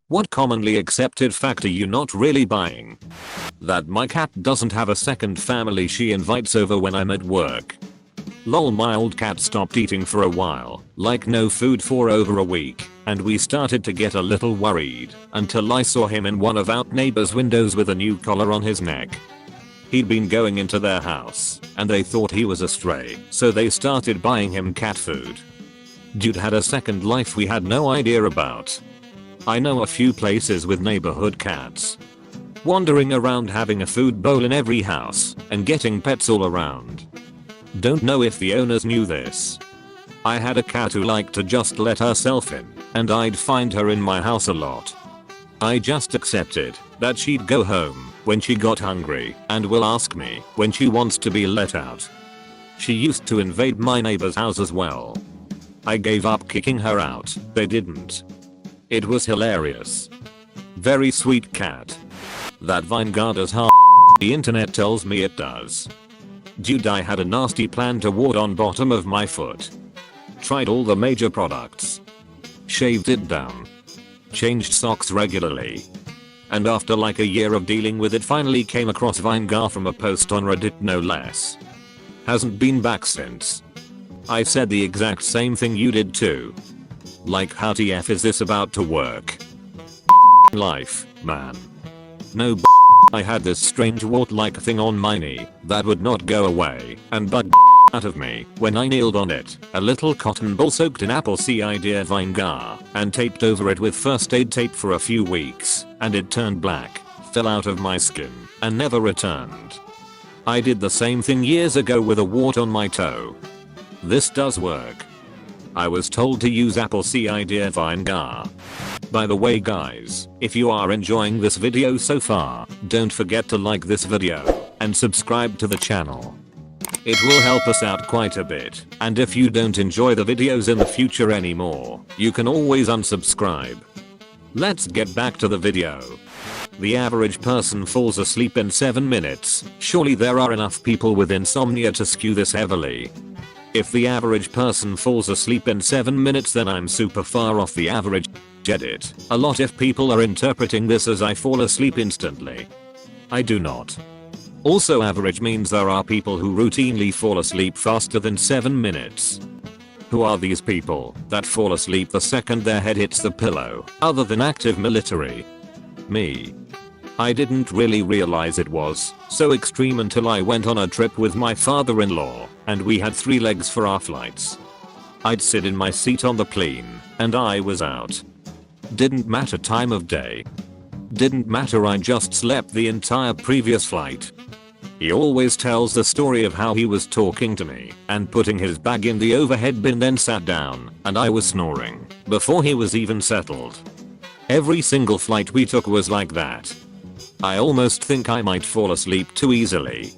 What commonly accepted fact are you not really buying? That my cat doesn't have a second family she invites over when I'm at work. Lol, my old cat stopped eating for a while, like no food for over a week, and we started to get a little worried until I saw him in one of our neighbors' windows with a new collar on his neck. He'd been going into their house, and they thought he was a stray, so they started buying him cat food. Dude had a second life we had no idea about. I know a few places with neighborhood cats. Wandering around having a food bowl in every house and getting pets all around. Don't know if the owners knew this. I had a cat who liked to just let herself in, and I'd find her in my house a lot. I just accepted that she'd go home when she got hungry and will ask me when she wants to be let out. She used to invade my neighbor's house as well. I gave up kicking her out, they didn't. It was hilarious. Very sweet cat. That Vanguard does harm. The internet tells me it does. Dude, I had a nasty plan to ward on bottom of my foot. Tried all the major products. Shaved it down. Changed socks regularly. And after like a year of dealing with it, finally came across Vanguard from a post on Reddit, no less. Hasn't been back since. I said the exact same thing you did too. Like, how TF is this about to work? Life, man. No, I had this strange wart-like thing on my knee that would not go away and bugged out of me when I kneeled on it, a little cotton ball soaked in apple cider vinegar, and taped over it with first aid tape for a few weeks, and it turned black, fell out of my skin, and never returned. I did the same thing years ago with a wart on my toe. This does work. I was told to use apple cider vinegar. By the way guys, if you are enjoying this video so far, don't forget to like this video and subscribe to the channel. It will help us out quite a bit, and if you don't enjoy the videos in the future anymore, you can always unsubscribe. Let's get back to the video. The average person falls asleep in 7 minutes. Surely there are enough people with insomnia to skew this heavily. If the average person falls asleep in 7 minutes, then I'm super far off the average. Get it? A lot of people are interpreting this as I fall asleep instantly. I do not. Also, average means there are people who routinely fall asleep faster than 7 minutes. Who are these people that fall asleep the second their head hits the pillow, other than active military? Me. I didn't really realize it was so extreme until I went on a trip with my father-in-law, and we had 3 legs for our flights. I'd sit in my seat on the plane, and I was out. Didn't matter time of day. Didn't matter, I just slept the entire previous flight. He always tells the story of how he was talking to me and putting his bag in the overhead bin, then sat down, and I was snoring before he was even settled. Every single flight we took was like that. I almost think I might fall asleep too easily.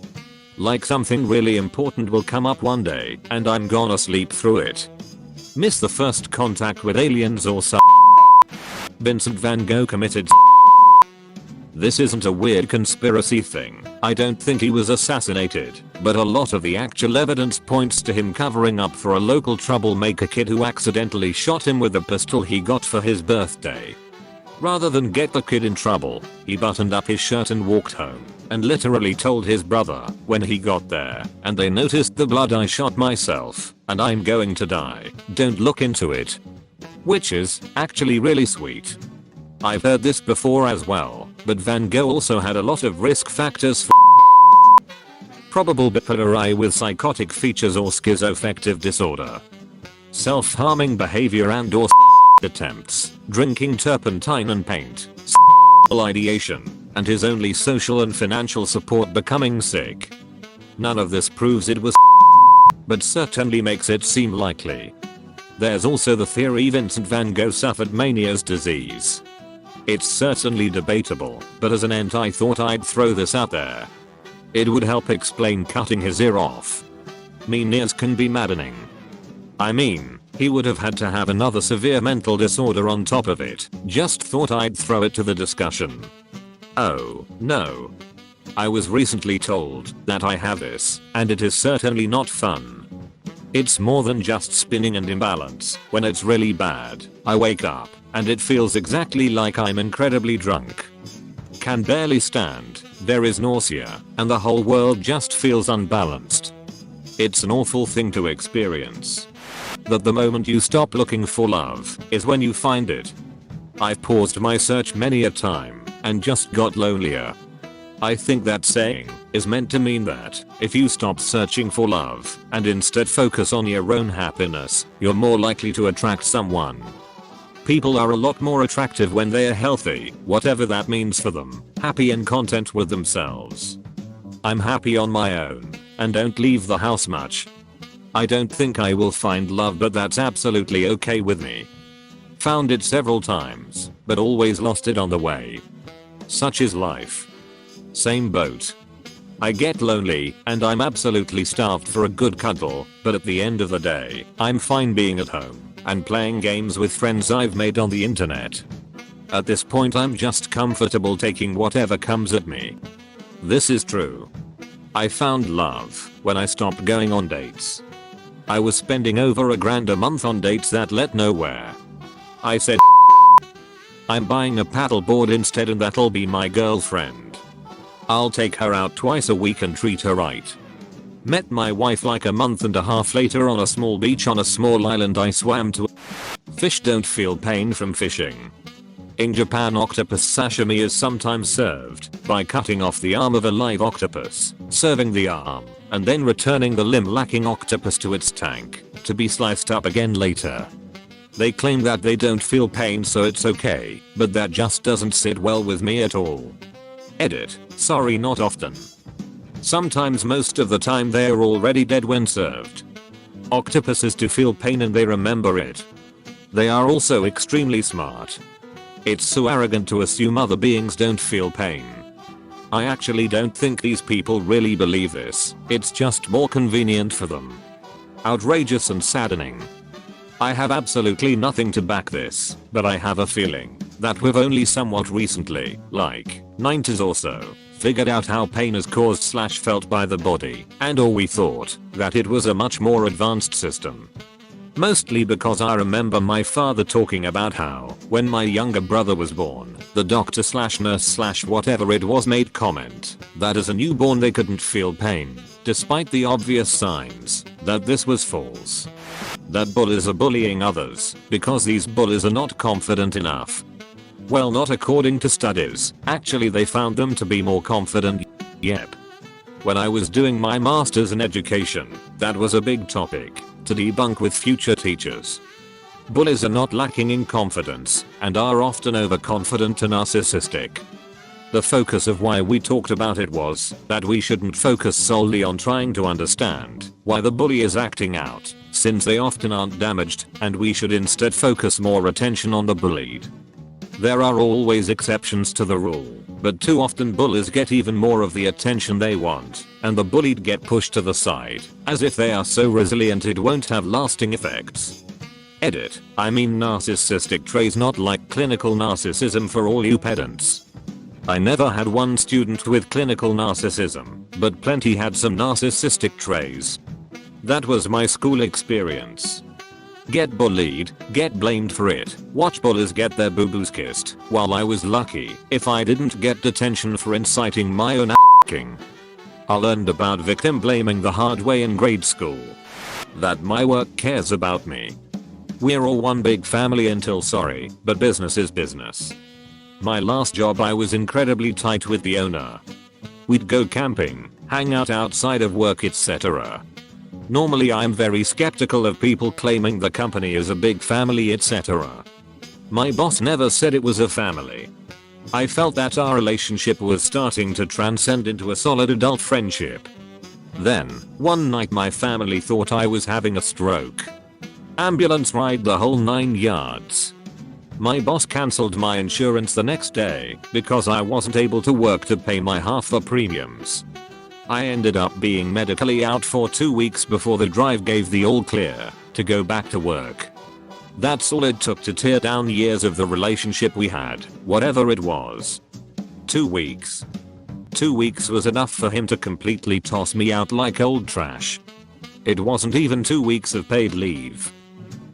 Like something really important will come up one day and I'm gonna sleep through it. Miss the first contact with aliens or some. Vincent van Gogh committed. This isn't a weird conspiracy thing. I don't think he was assassinated, but a lot of the actual evidence points to him covering up for a local troublemaker kid who accidentally shot him with a pistol he got for his birthday. Rather than get the kid in trouble, he buttoned up his shirt and walked home, and literally told his brother when he got there, and they noticed the blood, I shot myself, and I'm going to die, don't look into it. Which is actually really sweet. I've heard this before as well, but Van Gogh also had a lot of risk factors for probable bipolar with psychotic features or schizoaffective disorder, self-harming behavior and or attempts, drinking turpentine and paint, ideation, and his only social and financial support becoming sick. None of this proves it was, but certainly makes it seem likely. There's also the theory Vincent van Gogh suffered Meniere's disease. It's certainly debatable, but as an ent I thought I'd throw this out there. It would help explain cutting his ear off. Meniere's can be maddening. I mean, he would have had to have another severe mental disorder on top of it. Just thought I'd throw it to the discussion. Oh, no. I was recently told that I have this, and it is certainly not fun. It's more than just spinning and imbalance. When it's really bad, I wake up and it feels exactly like I'm incredibly drunk. Can barely stand, there is nausea, and the whole world just feels unbalanced. It's an awful thing to experience. That the moment you stop looking for love is when you find it. I've paused my search many a time and just got lonelier. I think that saying is meant to mean that if you stop searching for love and instead focus on your own happiness, you're more likely to attract someone. People are a lot more attractive when they are healthy, whatever that means for them, happy and content with themselves. I'm happy on my own and don't leave the house much. I don't think I will find love, but that's absolutely okay with me. Found it several times, but always lost it on the way. Such is life. Same boat. I get lonely and I'm absolutely starved for a good cuddle, but at the end of the day, I'm fine being at home and playing games with friends I've made on the internet. At this point I'm just comfortable taking whatever comes at me. This is true. I found love when I stopped going on dates. I was spending over $1,000 a month on dates that led nowhere. I said I'm buying a paddleboard instead and that'll be my girlfriend. I'll take her out twice a week and treat her right. Met my wife like a month and a half later on a small beach on a small island I swam to. Fish don't feel pain from fishing. In Japan, octopus sashimi is sometimes served by cutting off the arm of a live octopus, serving the arm, and then returning the limb-lacking octopus to its tank to be sliced up again later. They claim that they don't feel pain so it's okay, but that just doesn't sit well with me at all. Edit. Sorry, not often. Sometimes, most of the time they're already dead when served. Octopuses do feel pain and they remember it. They are also extremely smart. It's so arrogant to assume other beings don't feel pain. I actually don't think these people really believe this, it's just more convenient for them. Outrageous and saddening. I have absolutely nothing to back this, but I have a feeling that we've only somewhat recently, like 90s or so, figured out how pain is caused/felt by the body, and or we thought that it was a much more advanced system. Mostly because I remember my father talking about how, when my younger brother was born, the doctor/nurse/whatever it was made comment that as a newborn they couldn't feel pain, despite the obvious signs that this was false. That bullies are bullying others because these bullies are not confident enough. Well, not according to studies, actually they found them to be more confident. Yep. When I was doing my master's in education, that was a big topic to debunk with future teachers. Bullies are not lacking in confidence and are often overconfident and narcissistic. The focus of why we talked about it was that we shouldn't focus solely on trying to understand why the bully is acting out, since they often aren't damaged, and we should instead focus more attention on the bullied. There are always exceptions to the rule, but too often bullies get even more of the attention they want, and the bullied get pushed to the side, as if they are so resilient it won't have lasting effects. Edit. I mean narcissistic traits, not like clinical narcissism for all you pedants. I never had one student with clinical narcissism, but plenty had some narcissistic traits. That was my school experience. Get bullied, get blamed for it, watch bullies get their boo-boos kissed, while I was lucky if I didn't get detention for inciting my own a**ing. I learned about victim blaming the hard way in grade school. That my work cares about me. We're all one big family until sorry, but business is business. My last job I was incredibly tight with the owner. We'd go camping, hang out outside of work, etc. Normally I'm very skeptical of people claiming the company is a big family, etc. My boss never said it was a family. I felt that our relationship was starting to transcend into a solid adult friendship. Then, one night my family thought I was having a stroke. Ambulance ride, the whole 9 yards. My boss cancelled my insurance the next day because I wasn't able to work to pay my half the premiums. I ended up being medically out for 2 weeks before the drive gave the all clear to go back to work. That's all it took to tear down years of the relationship we had, whatever it was. 2 weeks. 2 weeks was enough for him to completely toss me out like old trash. It wasn't even 2 weeks of paid leave.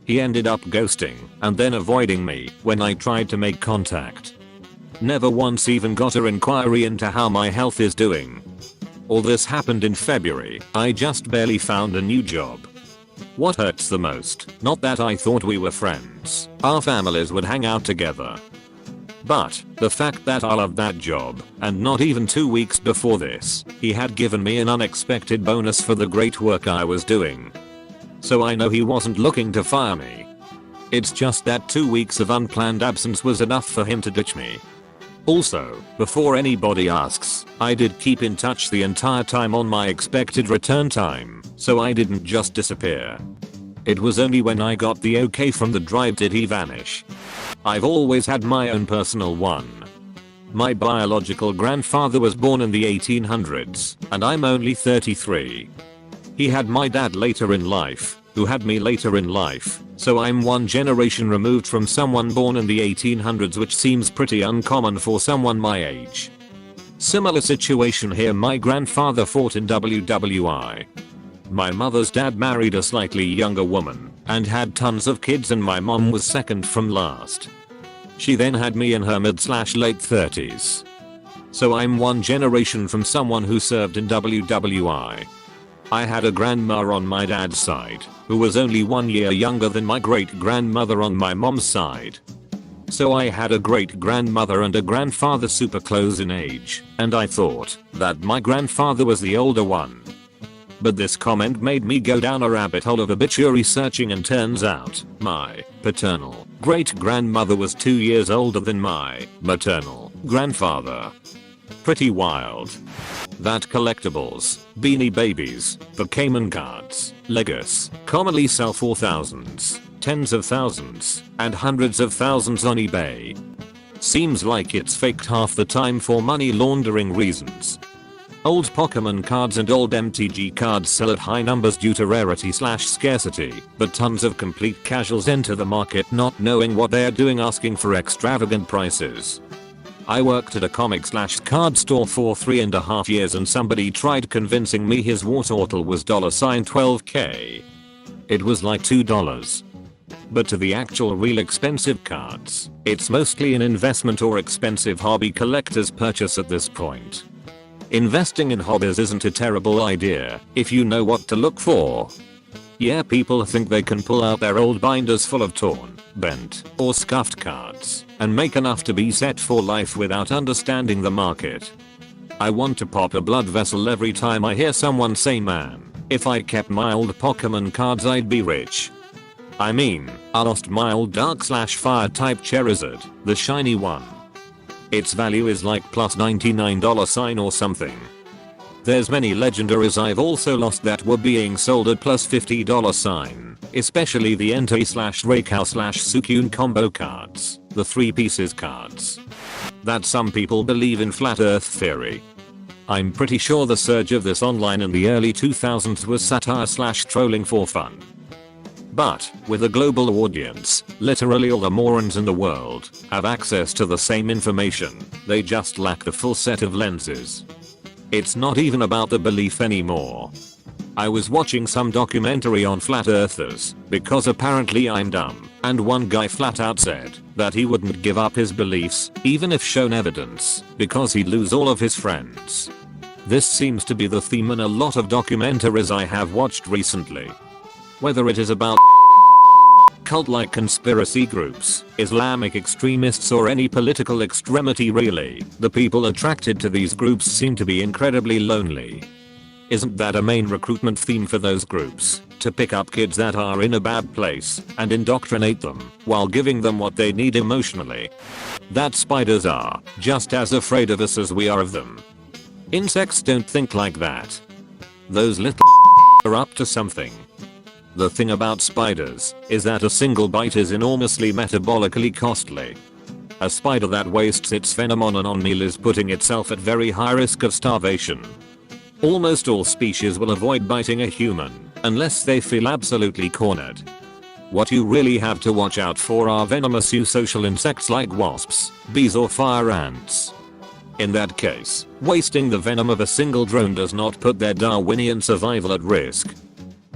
He ended up ghosting and then avoiding me when I tried to make contact. Never once even got an inquiry into how my health is doing. All this happened in February. I just barely found a new job. What hurts the most? Not that I thought we were friends. Our families would hang out together. But the fact that I loved that job, and not even 2 weeks before this, he had given me an unexpected bonus for the great work I was doing. So I know he wasn't looking to fire me. It's just that 2 weeks of unplanned absence was enough for him to ditch me. Also, before anybody asks, I did keep in touch the entire time on my expected return time, so I didn't just disappear. It was only when I got the okay from the drive did he vanish. I've always had my own personal one. My biological grandfather was born in the 1800s, and I'm only 33. He had my dad later in life, who had me later in life, so I'm one generation removed from someone born in the 1800s, which seems pretty uncommon for someone my age. Similar situation here, my grandfather fought in WWI. My mother's dad married a slightly younger woman and had tons of kids, and my mom was second from last. She then had me in her mid/late 30s. So I'm one generation from someone who served in WWI. I had a grandma on my dad's side, who was only 1 year younger than my great grandmother on my mom's side. So I had a great grandmother and a grandfather super close in age, and I thought that my grandfather was the older one. But this comment made me go down a rabbit hole of obituary searching, and turns out my paternal great grandmother was 2 years older than my maternal grandfather. Pretty wild. That collectibles, Beanie Babies, Pokemon cards, Legos commonly sell for thousands, tens of thousands, and hundreds of thousands on eBay. Seems like it's faked half the time for money laundering reasons. Old Pokemon cards and old MTG cards sell at high numbers due to rarity/scarcity, but tons of complete casuals enter the market not knowing what they're doing, asking for extravagant prices. I worked at a comic/card store for 3.5 years, and somebody tried convincing me his war turtle was $12K. It was like $2. But to the actual real expensive cards, it's mostly an investment or expensive hobby collector's purchase at this point. Investing in hobbies isn't a terrible idea if you know what to look for. Yeah, people think they can pull out their old binders full of torn, bent, or scuffed cards and make enough to be set for life without understanding the market. I want to pop a blood vessel every time I hear someone say, man, if I kept my old Pokemon cards I'd be rich. I mean, I lost my old dark/fire type Charizard, the shiny one. Its value is like plus $99 or something. There's many legendaries I've also lost that were being sold at plus $50, especially the Entei/Raikou/Suicune combo cards, the 3 pieces cards. That some people believe in flat earth theory. I'm pretty sure the surge of this online in the early 2000s was satire/trolling for fun. But, with a global audience, literally all the morons in the world have access to the same information, they just lack the full set of lenses. It's not even about the belief anymore. I was watching some documentary on flat earthers, because apparently I'm dumb, and one guy flat out said that he wouldn't give up his beliefs, even if shown evidence, because he'd lose all of his friends. This seems to be the theme in a lot of documentaries I have watched recently. Whether it is about cult-like conspiracy groups, Islamic extremists, or any political extremity really, the people attracted to these groups seem to be incredibly lonely. Isn't that a main recruitment theme for those groups? To pick up kids that are in a bad place and indoctrinate them while giving them what they need emotionally. That spiders are just as afraid of us as we are of them. Insects don't think like that. Those little are up to something. The thing about spiders is that a single bite is enormously metabolically costly. A spider that wastes its venom on an on-meal is putting itself at very high risk of starvation. Almost all species will avoid biting a human unless they feel absolutely cornered. What you really have to watch out for are venomous eusocial insects like wasps, bees, or fire ants. In that case, wasting the venom of a single drone does not put their Darwinian survival at risk.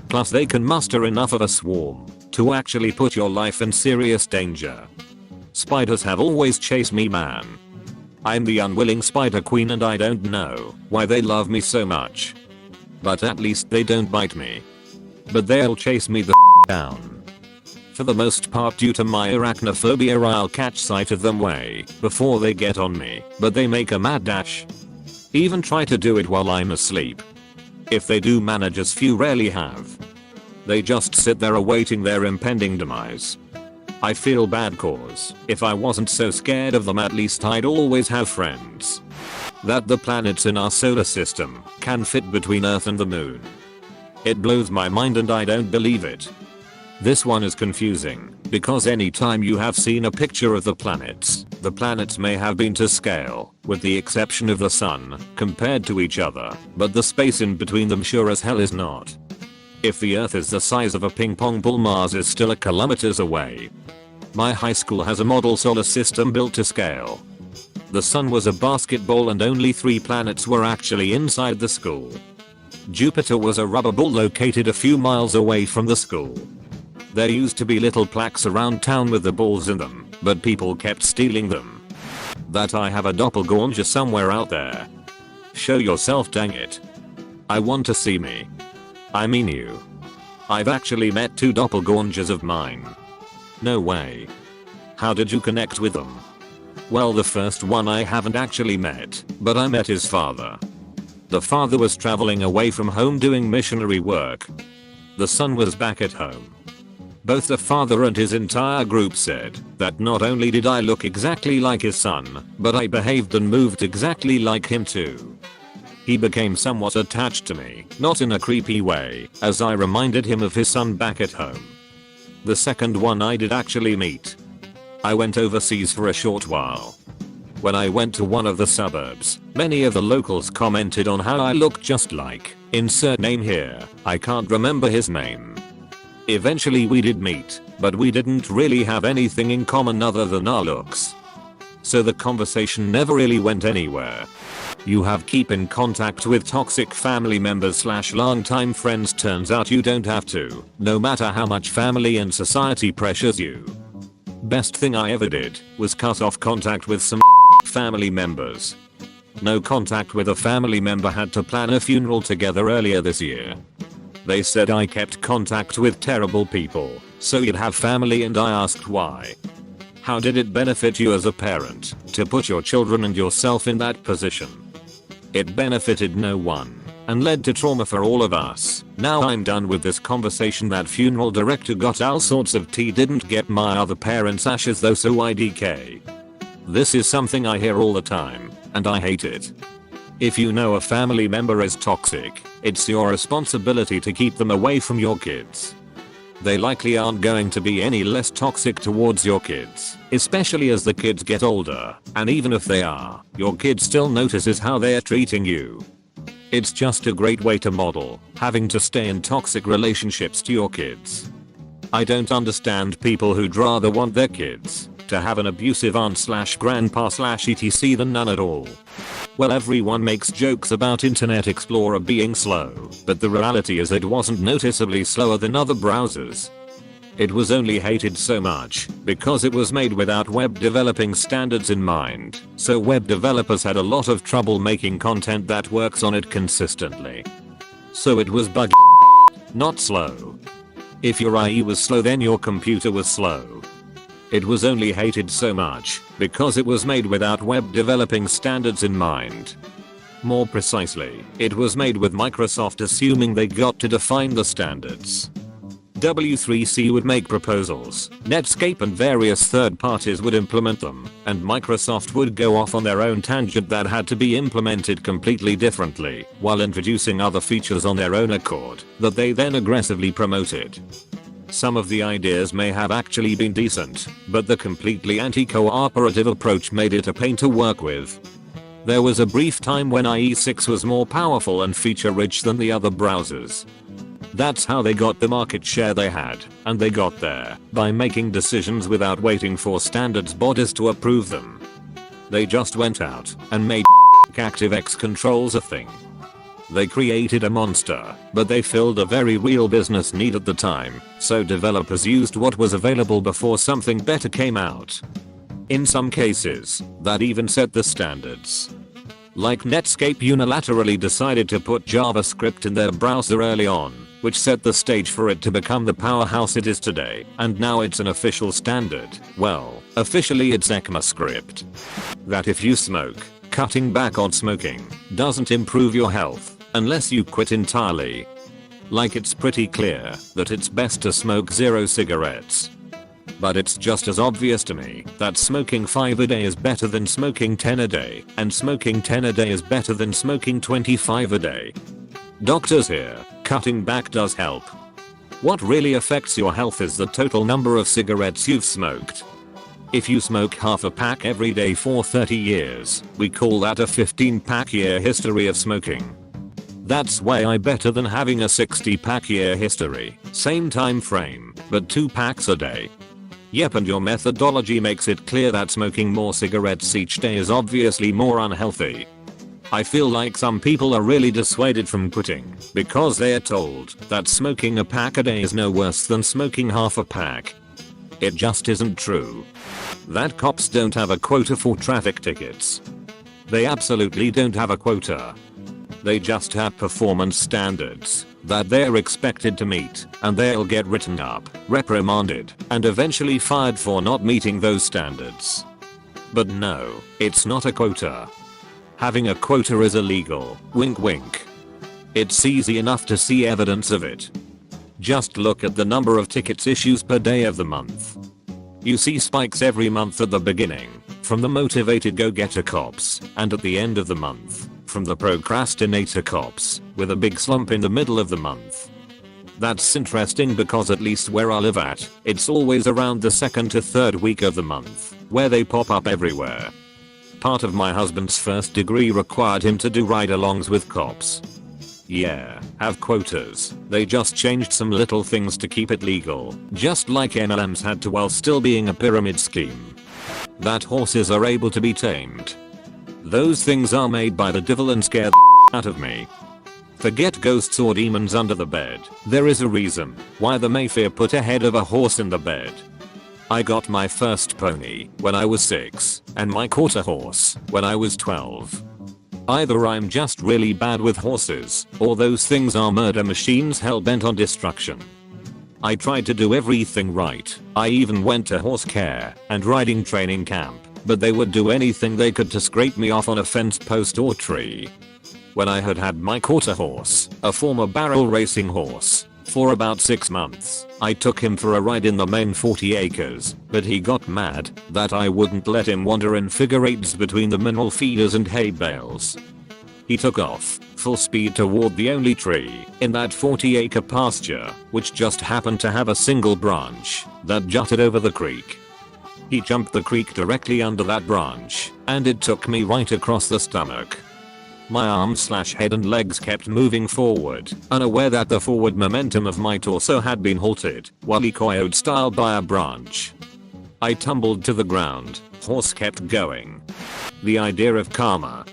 Plus they can muster enough of a swarm to actually put your life in serious danger. Spiders have always chased me, man. I'm the unwilling spider queen and I don't know why they love me so much. But at least they don't bite me. But they'll chase me the down. For the most part due to my arachnophobia, I'll catch sight of them way before they get on me, but they make a mad dash. Even try to do it while I'm asleep. If they do manage, as few rarely have. They just sit there awaiting their impending demise. I feel bad cause if I wasn't so scared of them, at least I'd always have friends. That the planets in our solar system can fit between Earth and the moon. It blows my mind and I don't believe it. This one is confusing because anytime you have seen a picture of the planets may have been to scale, with the exception of the sun, compared to each other, but the space in between them sure as hell is not. If the Earth is the size of a ping pong ball, Mars is still a kilometers away. My high school has a model solar system built to scale. The sun was a basketball and only 3 planets were actually inside the school. Jupiter was a rubber ball located a few miles away from the school. There used to be little plaques around town with the balls in them, but people kept stealing them. That I have a doppelganger somewhere out there. Show yourself, dang it. I want to see me. I mean you. I've actually met 2 doppelgangers of mine. No way. How did you connect with them? Well, the first one I haven't actually met, but I met his father. The father was traveling away from home doing missionary work. The son was back at home. Both the father and his entire group said that not only did I look exactly like his son, but I behaved and moved exactly like him too. He became somewhat attached to me, not in a creepy way, as I reminded him of his son back at home. The second one I did actually meet. I went overseas for a short while. When I went to one of the suburbs, many of the locals commented on how I looked just like, insert name here, I can't remember his name. Eventually we did meet, but we didn't really have anything in common other than our looks. So the conversation never really went anywhere. You have keep in contact with toxic family members / long-time friends. Turns out you don't have to, no matter how much family and society pressures you. Best thing I ever did was cut off contact with some family members. No contact with a family member had to plan a funeral together earlier this year. They said I kept contact with terrible people, so you'd have family, and I asked why. How did it benefit you as a parent to put your children and yourself in that position? It benefited no one and led to trauma for all of us. Now I'm done with this conversation. That funeral director got all sorts of tea, didn't get my other parents' ashes though, so IDK. This is something I hear all the time, and I hate it. If you know a family member is toxic, it's your responsibility to keep them away from your kids. They likely aren't going to be any less toxic towards your kids, especially as the kids get older, and even if they are, your kid still notices how they are treating you. It's just a great way to model having to stay in toxic relationships to your kids. I don't understand people who'd rather want their kids to have an abusive aunt / grandpa / etc than none at all. Well, everyone makes jokes about Internet Explorer being slow, but the reality is it wasn't noticeably slower than other browsers. It was only hated so much because it was made without web developing standards in mind, so web developers had a lot of trouble making content that works on it consistently. So it was buggy, not slow. If your IE was slow, then your computer was slow. It was only hated so much because it was made without web developing standards in mind. More precisely, it was made with Microsoft assuming they got to define the standards. W3C would make proposals, Netscape and various third parties would implement them, and Microsoft would go off on their own tangent that had to be implemented completely differently, while introducing other features on their own accord that they then aggressively promoted. Some of the ideas may have actually been decent, but the completely anti-cooperative approach made it a pain to work with. There was a brief time when IE6 was more powerful and feature-rich than the other browsers. That's how they got the market share they had, and they got there by making decisions without waiting for standards bodies to approve them. They just went out and made ActiveX controls a thing. They created a monster, but they filled a very real business need at the time, so developers used what was available before something better came out. In some cases, that even set the standards. Like Netscape unilaterally decided to put JavaScript in their browser early on, which set the stage for it to become the powerhouse it is today, and now it's an official standard. Well, officially it's ECMAScript. That if you smoke, cutting back on smoking doesn't improve your health unless you quit entirely. Like it's pretty clear that it's best to smoke 0 cigarettes. But it's just as obvious to me that smoking 5 a day is better than smoking 10 a day, and smoking 10 a day is better than smoking 25 a day. Doctors here, cutting back does help. What really affects your health is the total number of cigarettes you've smoked. If you smoke half a pack every day for 30 years, we call that a 15-pack year history of smoking. That's way better than having a 60-pack year history, same time frame, but 2 packs a day. Yep, and your methodology makes it clear that smoking more cigarettes each day is obviously more unhealthy. I feel like some people are really dissuaded from quitting because they are told that smoking a pack a day is no worse than smoking half a pack. It just isn't true. That cops don't have a quota for traffic tickets. They absolutely don't have a quota. They just have performance standards that they're expected to meet, and they'll get written up, reprimanded, and eventually fired for not meeting those standards. But no, it's not a quota. Having a quota is illegal, wink wink. It's easy enough to see evidence of it. Just look at the number of tickets issues per day of the month. You see spikes every month at the beginning, from the motivated go-getter cops, and at the end of the month, from the procrastinator cops, with a big slump in the middle of the month. That's interesting because at least where I live at, it's always around the 2nd to 3rd week of the month, where they pop up everywhere. Part of my husband's first degree required him to do ride-alongs with cops. Yeah, have quotas. They just changed some little things to keep it legal, just like MLMs had to while still being a pyramid scheme. That horses are able to be tamed. Those things are made by the devil and scare the out of me. Forget ghosts or demons under the bed. There is a reason why the Mayfair put a head of a horse in the bed. I got my first pony when I was 6, and my quarter horse when I was 12. Either I'm just really bad with horses, or those things are murder machines hell-bent on destruction. I tried to do everything right. I even went to horse care and riding training camp, but they would do anything they could to scrape me off on a fence post or tree. When I had my quarter horse, a former barrel racing horse, for about 6 months, I took him for a ride in the main 40 acres, but he got mad that I wouldn't let him wander in figure eights between the mineral feeders and hay bales. He took off, full speed toward the only tree in that 40-acre pasture, which just happened to have a single branch that jutted over the creek. He jumped the creek directly under that branch, and it took me right across the stomach. My arms/head and legs kept moving forward, unaware that the forward momentum of my torso had been halted, Wile E. Coyote style by a branch. I tumbled to the ground, horse kept going. The idea of karma.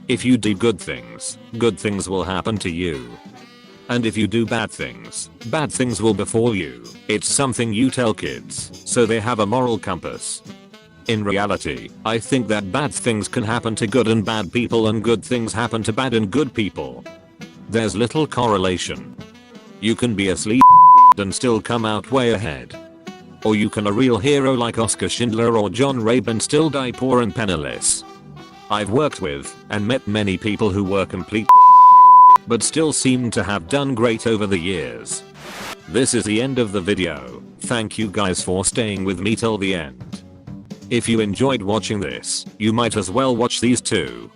If you do good things will happen to you. And if you do bad things will befall you. It's something you tell kids, so they have a moral compass. In reality, I think that bad things can happen to good and bad people and good things happen to bad and good people. There's little correlation. You can be a sleep and still come out way ahead. Or you can a real hero like Oscar Schindler or John Rabe and still die poor and penniless. I've worked with and met many people who were complete but still seem to have done great over the years. This is the end of the video. Thank you guys for staying with me till the end. If you enjoyed watching this, you might as well watch these too.